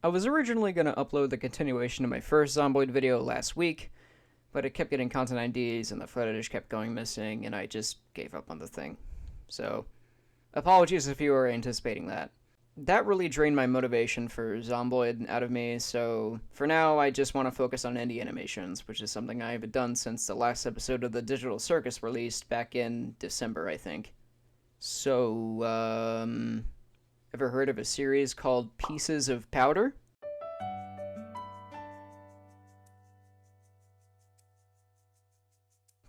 I was originally going to upload the continuation of my first Zomboid video last week, but it kept getting content IDs and the footage kept going missing, and I just gave up on the thing. So, apologies if you were anticipating that. That really drained my motivation for Zomboid out of me, so for now I just want to focus on indie animations, which is something I haven't done since the last episode of the Digital Circus released back in December, I think. So, ever heard of a series called Pieces of Powder?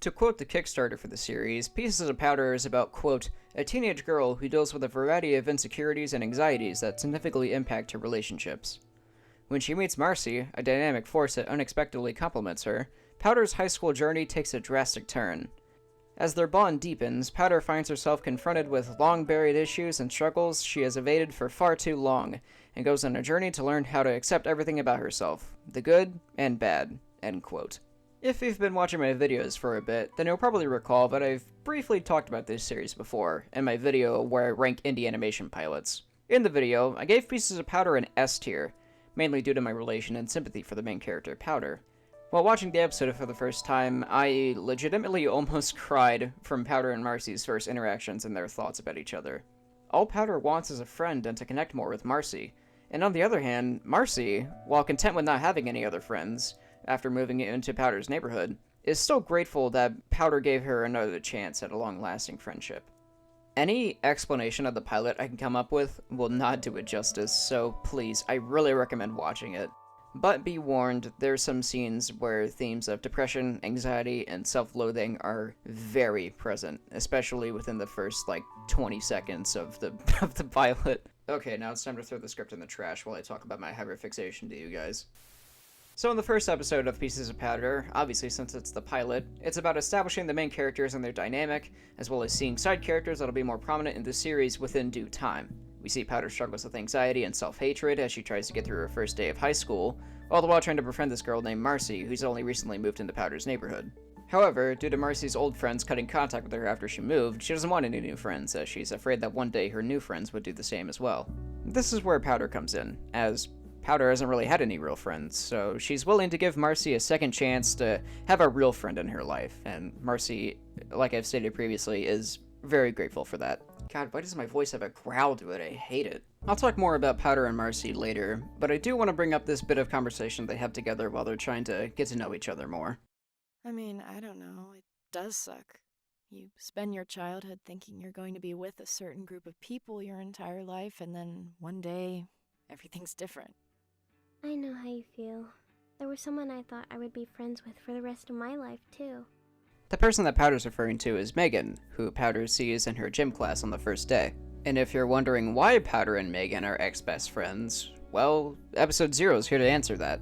To quote the Kickstarter for the series, Pieces of Powder is about, quote, a teenage girl who deals with a variety of insecurities and anxieties that significantly impact her relationships. When she meets Marcy, a dynamic force that unexpectedly complements her, Powder's high school journey takes a drastic turn. As their bond deepens, Powder finds herself confronted with long-buried issues and struggles she has evaded for far too long, and goes on a journey to learn how to accept everything about herself, the good and bad, end quote. If you've been watching my videos for a bit, then you'll probably recall that I've briefly talked about this series before, in my video where I rank indie animation pilots. In the video, I gave Pieces of Powder an S tier, mainly due to my relation and sympathy for the main character, Powder. While watching the episode for the first time, I legitimately almost cried from Powder and Marcy's first interactions and their thoughts about each other. All Powder wants is a friend and to connect more with Marcy, and on the other hand, Marcy, while content with not having any other friends, after moving into Powder's neighborhood, is still grateful that Powder gave her another chance at a long-lasting friendship. Any explanation of the pilot I can come up with will not do it justice, so please, I really recommend watching it. But be warned, there's some scenes where themes of depression, anxiety, and self-loathing are very present, especially within the first, 20 seconds of the pilot. Okay, now it's time to throw the script in the trash while I talk about my hyperfixation to you guys. So in the first episode of Pieces of Powder, obviously since it's the pilot, it's about establishing the main characters and their dynamic, as well as seeing side characters that'll be more prominent in the series within due time. We see Powder struggles with anxiety and self-hatred as she tries to get through her first day of high school, all the while trying to befriend this girl named Marcy, who's only recently moved into Powder's neighborhood. However, due to Marcy's old friends cutting contact with her after she moved, she doesn't want any new friends, as she's afraid that one day her new friends would do the same as well. This is where Powder comes in, as Powder hasn't really had any real friends, so she's willing to give Marcy a second chance to have a real friend in her life, and Marcy, like I've stated previously, is very grateful for that. God, why does my voice have a growl to it? I hate it. I'll talk more about Powder and Marcy later, but I do want to bring up this bit of conversation they have together while they're trying to get to know each other more. I mean, I don't know, it does suck. You spend your childhood thinking you're going to be with a certain group of people your entire life, and then one day, everything's different. I know how you feel. There was someone I thought I would be friends with for the rest of my life, too. The person that Powder's referring to is Megan, who Powder sees in her gym class on the first day. And if you're wondering why Powder and Megan are ex-best friends, well, episode 0 is here to answer that.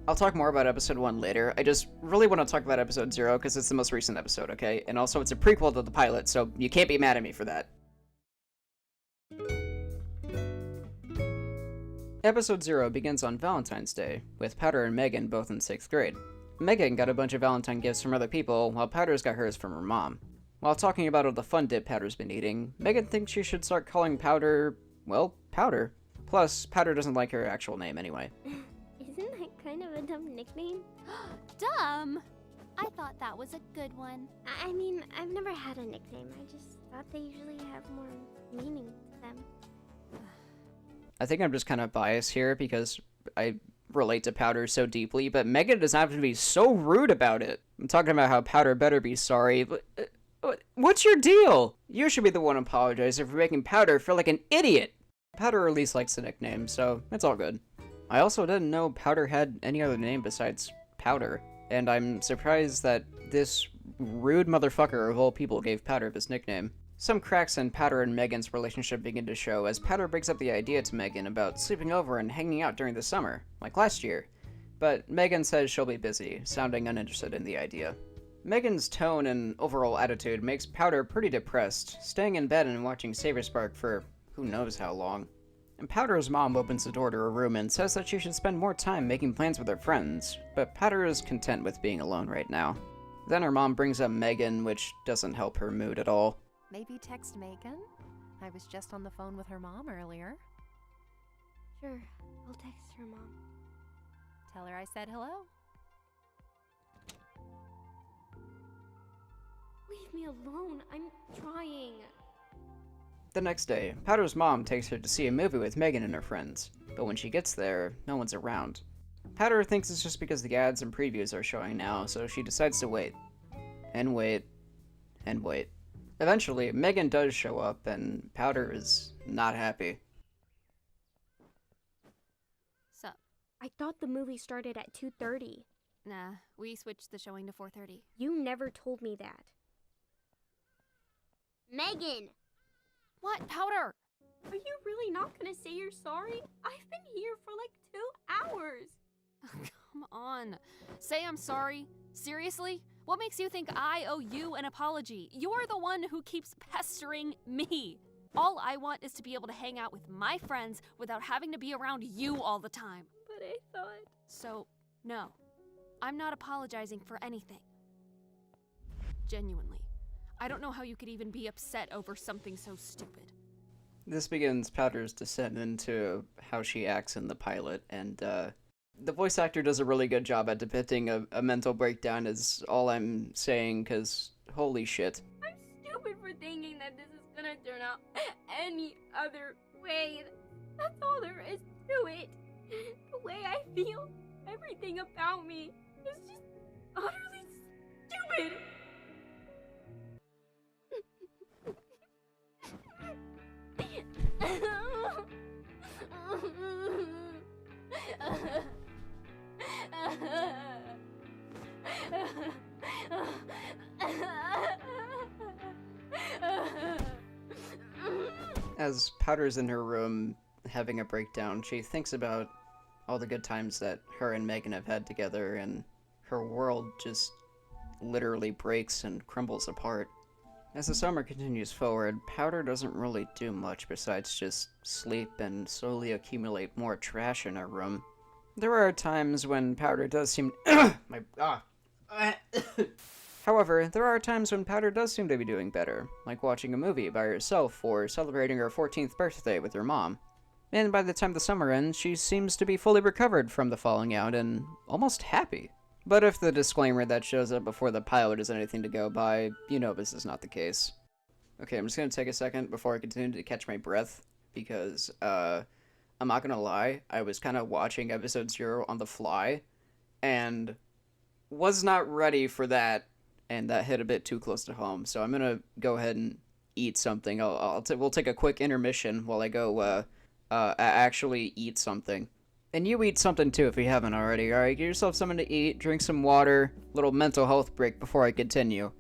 I'll talk more about episode 1 later. I just really want to talk about episode 0 because it's the most recent episode, okay? And also it's a prequel to the pilot, so you can't be mad at me for that. Episode 0 begins on Valentine's Day, with Powder and Megan both in 6th grade. Megan got a bunch of Valentine gifts from other people, while Powder's got hers from her mom. While talking about all the fun dip Powder's been eating, Megan thinks she should start calling Powder, well, Powder. Plus, Powder doesn't like her actual name anyway. Isn't that kind of a dumb nickname? Dumb! I thought that was a good one. I mean, I've never had a nickname. I just thought they usually have more meaning to them. I think I'm just kind of biased here because I relate to Powder so deeply, but Megan doesn't have to be so rude about it. I'm talking about how Powder better be sorry, but what's your deal? You should be the one apologizing for making Powder feel like an idiot. Powder at least likes the nickname, so it's all good. I also didn't know Powder had any other name besides Powder, and I'm surprised that this rude motherfucker of all people gave Powder this nickname. Some cracks in Powder and Megan's relationship begin to show as Powder brings up the idea to Megan about sleeping over and hanging out during the summer, like last year. But Megan says she'll be busy, sounding uninterested in the idea. Megan's tone and overall attitude makes Powder pretty depressed, staying in bed and watching Saber Spark for who knows how long. And Powder's mom opens the door to her room and says that she should spend more time making plans with her friends, but Powder is content with being alone right now. Then her mom brings up Megan, which doesn't help her mood at all. Maybe text Megan? I was just on the phone with her mom earlier. Sure, I'll text her, Mom. Tell her I said hello. Leave me alone. I'm trying. The next day, Powder's mom takes her to see a movie with Megan and her friends, but when she gets there, no one's around. Powder thinks it's just because the ads and previews are showing now, so she decides to wait. And wait. And wait. Eventually, Megan does show up, and Powder is not happy. Sup? I thought the movie started at 2:30. Nah, we switched the showing to 4:30. You never told me that. Megan! What, Powder? Are you really not gonna say you're sorry? I've been here for like 2 hours. Come on. Say I'm sorry. Seriously? What makes you think I owe you an apology? You're the one who keeps pestering me. All I want is to be able to hang out with my friends without having to be around you all the time. But I thought... So, no. I'm not apologizing for anything. Genuinely. I don't know how you could even be upset over something so stupid. This begins Powder's descent into how she acts in the pilot, and the voice actor does a really good job at depicting a mental breakdown is all I'm saying, because holy shit. I'm stupid for thinking that this is gonna turn out any other way. That's all there is to it. The way I feel, everything about me is just utterly stupid. As Powder's in her room having a breakdown, she thinks about all the good times that her and Megan have had together, and her world just literally breaks and crumbles apart. As the summer continues forward, Powder doesn't really do much besides just sleep and slowly accumulate more trash in her room. There are times when Powder does seem However, there are times when Powder does seem to be doing better, like watching a movie by herself or celebrating her 14th birthday with her mom. And by the time the summer ends, she seems to be fully recovered from the falling out and almost happy. But if the disclaimer that shows up before the pilot is anything to go by, you know this is not the case. Okay, I'm just gonna take a second before I continue to catch my breath, because, I'm not gonna lie, I was kind of watching episode 0 on the fly, and was not ready for that, and that hit a bit too close to home, so I'm gonna go ahead and eat something. We'll take a quick intermission while I go, actually eat something. And you eat something too if you haven't already, alright? Get yourself something to eat, drink some water, little mental health break before I continue.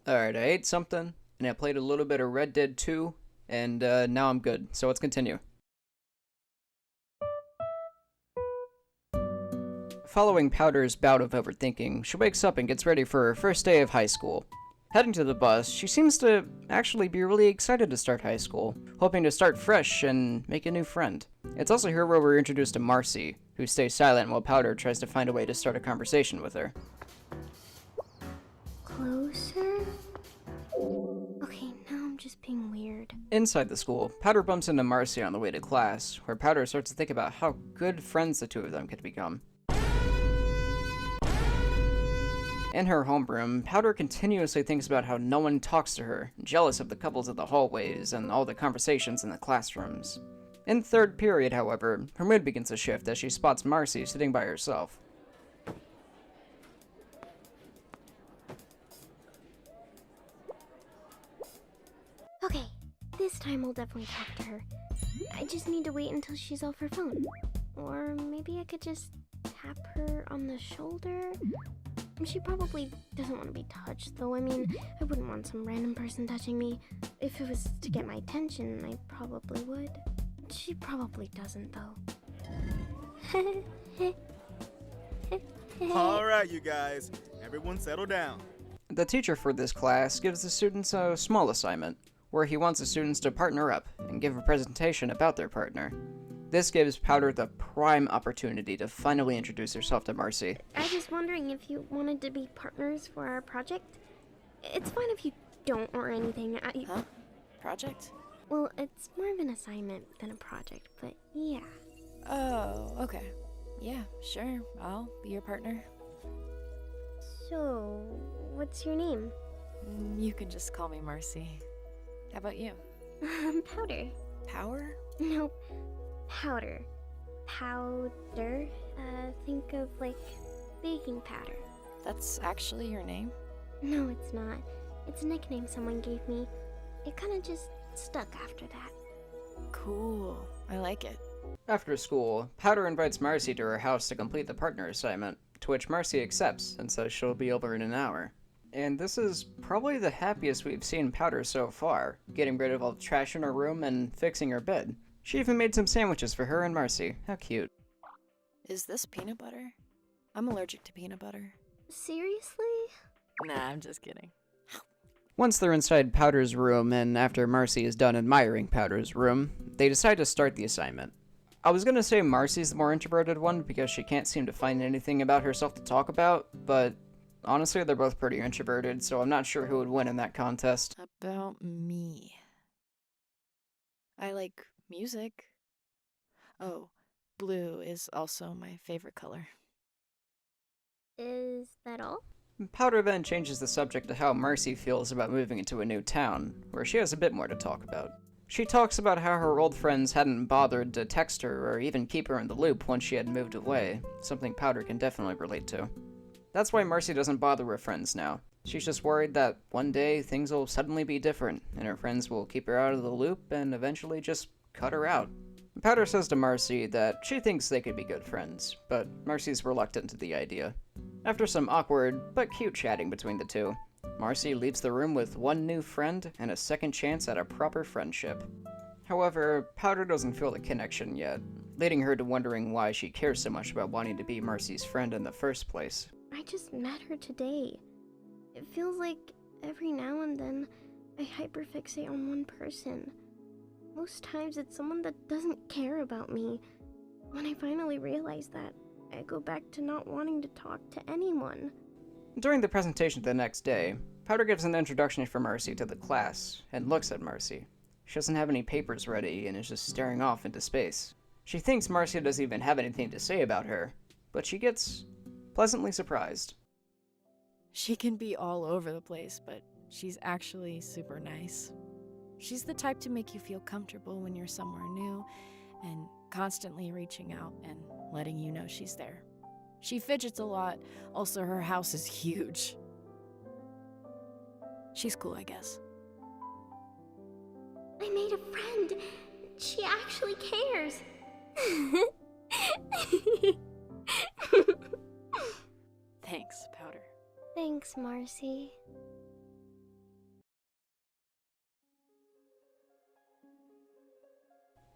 Alright, I ate something, and I played a little bit of Red Dead 2, and now I'm good, so let's continue. Following Powder's bout of overthinking, she wakes up and gets ready for her first day of high school. Heading to the bus, she seems to actually be really excited to start high school, hoping to start fresh and make a new friend. It's also here where we're introduced to Marcy, who stays silent while Powder tries to find a way to start a conversation with her. Closer? Okay, now I'm just being weird. Inside the school, Powder bumps into Marcy on the way to class, where Powder starts to think about how good friends the two of them could become. In her homeroom, Powder continuously thinks about how no one talks to her, jealous of the couples in the hallways and all the conversations in the classrooms. In third period, however, her mood begins to shift as she spots Marcy sitting by herself. Okay, this time I'll definitely talk to her. I just need to wait until she's off her phone. Or maybe I could just tap her on the shoulder? She probably doesn't want to be touched, though. I mean, I wouldn't want some random person touching me. If it was to get my attention, I probably would. She probably doesn't, though. Alright, you guys. Everyone settle down. The teacher for this class gives the students a small assignment, where he wants the students to partner up and give a presentation about their partner. This gives Powder the prime opportunity to finally introduce herself to Marcy. I was just wondering if you wanted to be partners for our project. It's fine if you don't or anything. Huh? Project? Well, it's more of an assignment than a project, but yeah. Oh, okay. Yeah, sure. I'll be your partner. So, what's your name? You can just call me Marcy. How about you? Powder. Power? No, powder. Powder? Think of, like, baking powder. That's actually your name? No, it's not. It's a nickname someone gave me. It kinda just stuck after that. Cool. I like it. After school, Powder invites Marcy to her house to complete the partner assignment, to which Marcy accepts and says she'll be over in an hour. And this is probably the happiest we've seen Powder so far, getting rid of all the trash in her room and fixing her bed. She even made some sandwiches for her and Marcy. How cute. Is this peanut butter? I'm allergic to peanut butter. Seriously? Nah, I'm just kidding. Once they're inside Powder's room, and after Marcy is done admiring Powder's room, they decide to start the assignment. I was gonna say Marcy's the more introverted one because she can't seem to find anything about herself to talk about, but honestly, they're both pretty introverted, so I'm not sure who would win in that contest. About me. I like music. Oh, blue is also my favorite color. Is that all? Powder then changes the subject to how Marcy feels about moving into a new town, where she has a bit more to talk about. She talks about how her old friends hadn't bothered to text her or even keep her in the loop once she had moved away, something Powder can definitely relate to. That's why Marcy doesn't bother her friends now. She's just worried that one day things will suddenly be different, and her friends will keep her out of the loop and eventually just cut her out. Powder says to Marcy that she thinks they could be good friends, but Marcy's reluctant to the idea. After some awkward but cute chatting between the two, Marcy leaves the room with one new friend and a second chance at a proper friendship. However, Powder doesn't feel the connection yet, leading her to wondering why she cares so much about wanting to be Marcy's friend in the first place. I just met her today. It feels like every now and then I hyperfixate on one person. Most times it's someone that doesn't care about me. When I finally realize that, I go back to not wanting to talk to anyone. During the presentation the next day, Powder gives an introduction for Marcy to the class and looks at Marcy. She doesn't have any papers ready and is just staring off into space. She thinks Marcy doesn't even have anything to say about her, but she gets pleasantly surprised. She can be all over the place, but she's actually super nice. She's the type to make you feel comfortable when you're somewhere new and constantly reaching out and letting you know she's there. She fidgets a lot. Also, her house is huge. She's cool, I guess. I made a friend. She actually cares. Thanks, Powder. Thanks, Marcy.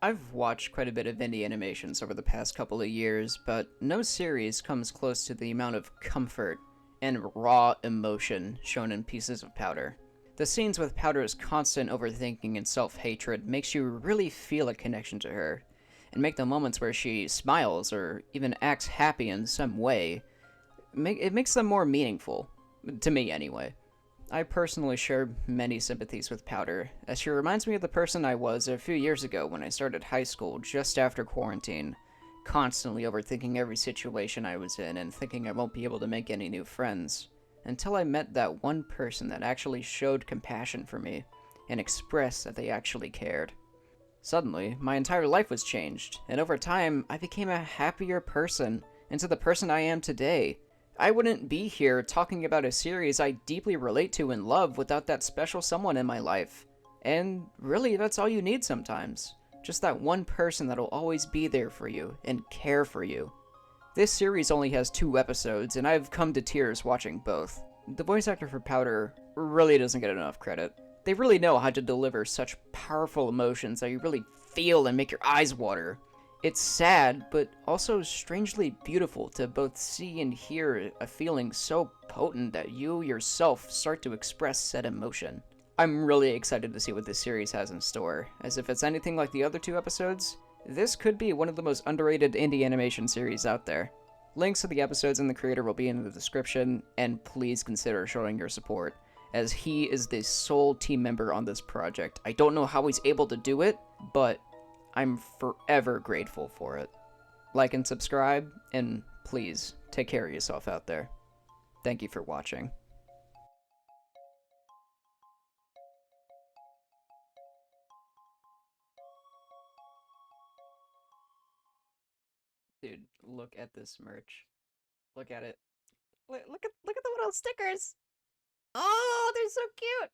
I've watched quite a bit of indie animations over the past couple of years, but no series comes close to the amount of comfort and raw emotion shown in Pieces of Powder. The scenes with Powder's constant overthinking and self-hatred makes you really feel a connection to her, and make the moments where she smiles or even acts happy in some way, it makes them more meaningful, to me anyway. I personally share many sympathies with Powder, as she reminds me of the person I was a few years ago when I started high school just after quarantine, constantly overthinking every situation I was in and thinking I won't be able to make any new friends, until I met that one person that actually showed compassion for me and expressed that they actually cared. Suddenly, my entire life was changed, and over time, I became a happier person into the person I am today. I wouldn't be here talking about a series I deeply relate to and love without that special someone in my life. And really, that's all you need sometimes. Just that one person that'll always be there for you and care for you. This series only has 2 episodes, and I've come to tears watching both. The voice actor for Powder really doesn't get enough credit. They really know how to deliver such powerful emotions that you really feel and make your eyes water. It's sad, but also strangely beautiful to both see and hear a feeling so potent that you yourself start to express said emotion. I'm really excited to see what this series has in store, as if it's anything like the other 2 episodes, this could be one of the most underrated indie animation series out there. Links to the episodes and the creator will be in the description, and please consider showing your support, as he is the sole team member on this project. I don't know how he's able to do it, but I'm forever grateful for it. Like and subscribe, and please, take care of yourself out there. Thank you for watching. Dude, look at this merch. Look at it. Look at the little stickers. Oh, they're so cute.